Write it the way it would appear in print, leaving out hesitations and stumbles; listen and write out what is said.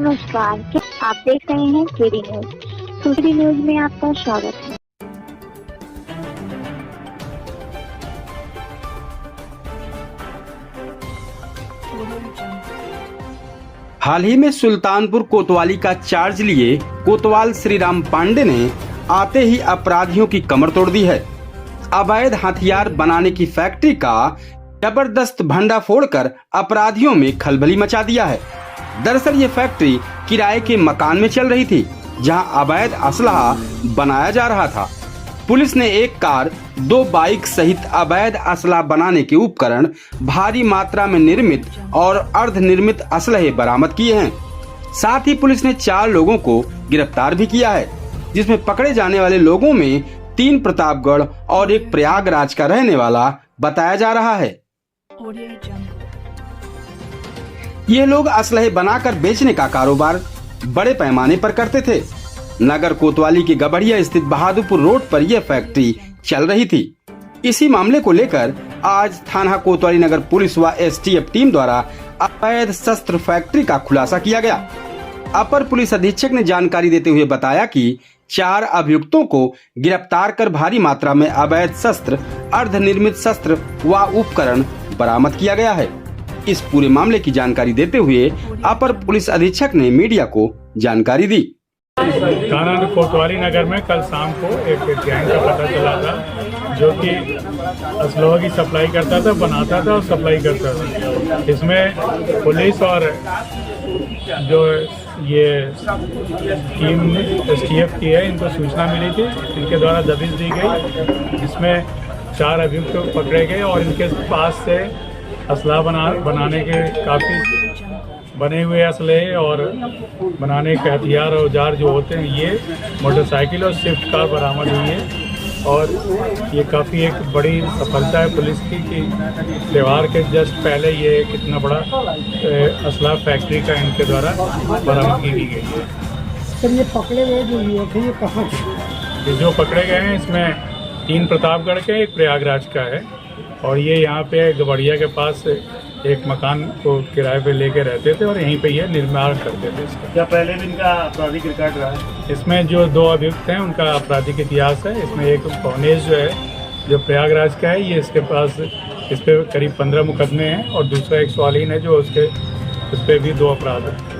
नमस्कार, क्या आप देख रहे हैं केडी न्यूज। केडी न्यूज में आपका स्वागत है। हाल ही में सुल्तानपुर कोतवाली का चार्ज लिए कोतवाल श्रीराम पांडे ने आते ही अपराधियों की कमर तोड़ दी है। अवैध हथियार बनाने की फैक्ट्री का जबरदस्त भंडा फोड़कर अपराधियों में खलबली मचा दिया है। दरअसल ये फैक्ट्री किराए के मकान में चल रही थी, जहां अवैध असलहा बनाया जा रहा था। पुलिस ने एक कार, 2 बाइक सहित अवैध असलहा बनाने के उपकरण, भारी मात्रा में निर्मित और अर्धनिर्मित असलहे बरामद किए हैं। साथ ही पुलिस ने 4 लोगों को गिरफ्तार भी किया है, जिसमें पकड़े जाने वाले लोगों में 3 प्रतापगढ़ और 1 प्रयागराज का रहने वाला बताया जा रहा है। ये लोग असलहे बनाकर बेचने का कारोबार बड़े पैमाने पर करते थे। नगर कोतवाली के गबड़िया स्थित बहादुरपुर रोड पर यह फैक्ट्री चल रही थी। इसी मामले को लेकर आज थाना कोतवाली नगर पुलिस व एसटीएफ टीम द्वारा अवैध शस्त्र फैक्ट्री का खुलासा किया गया। अपर पुलिस अधीक्षक ने जानकारी देते हुए बताया कि 4 अभियुक्तों को गिरफ्तार कर भारी मात्रा में अवैध शस्त्र, अर्धनिर्मित शस्त्र व उपकरण बरामद किया गया है। इस पूरे मामले की जानकारी देते हुए अपर पुलिस अधीक्षक ने मीडिया को जानकारी दी। थाना कोतवाली नगर में कल शाम को एक गैंग का पता चला था, जो कि असलहा की सप्लाई करता था, बनाता था और सप्लाई करता था। इसमें पुलिस और जो ये टीम एसटीएफ की है, इनको सूचना मिली थी, इनके द्वारा दबिश दी गई, जिसमें 4 अभियुक्त पकड़े गए और इनके पास से असलहा बनाने के काफ़ी बने हुए असलहे और बनाने के हथियार औजार जो होते हैं, ये मोटरसाइकिल और स्विफ्ट कार बरामद हुई है। और ये काफ़ी एक बड़ी सफलता है पुलिस की कि त्यौहार के जस्ट पहले ये कितना बड़ा असलहा फैक्ट्री का इनके द्वारा बरामदगी की गई है। सर, ये पकड़े गए जो युवक है, ये कहाँ के? ये जो पकड़े गए हैं, इसमें 3 प्रतापगढ़ के, 1 प्रयागराज का है, और ये यहाँ पे गबड़िया के पास एक मकान को किराए पे लेके रहते थे और यहीं पे ये निर्माण करते थे इसका। क्या पहले भी इनका आपराधिक रिकॉर्ड रहा है? इसमें जो 2 अभियुक्त हैं उनका आपराधिक इतिहास है। इसमें एक भुवनेश जो है, जो प्रयागराज का है, ये इसके पास इस पे करीब 15 मुकदमे हैं, और दूसरा एक स्वालीन है जो उसके उस पर भी 2 अपराध है।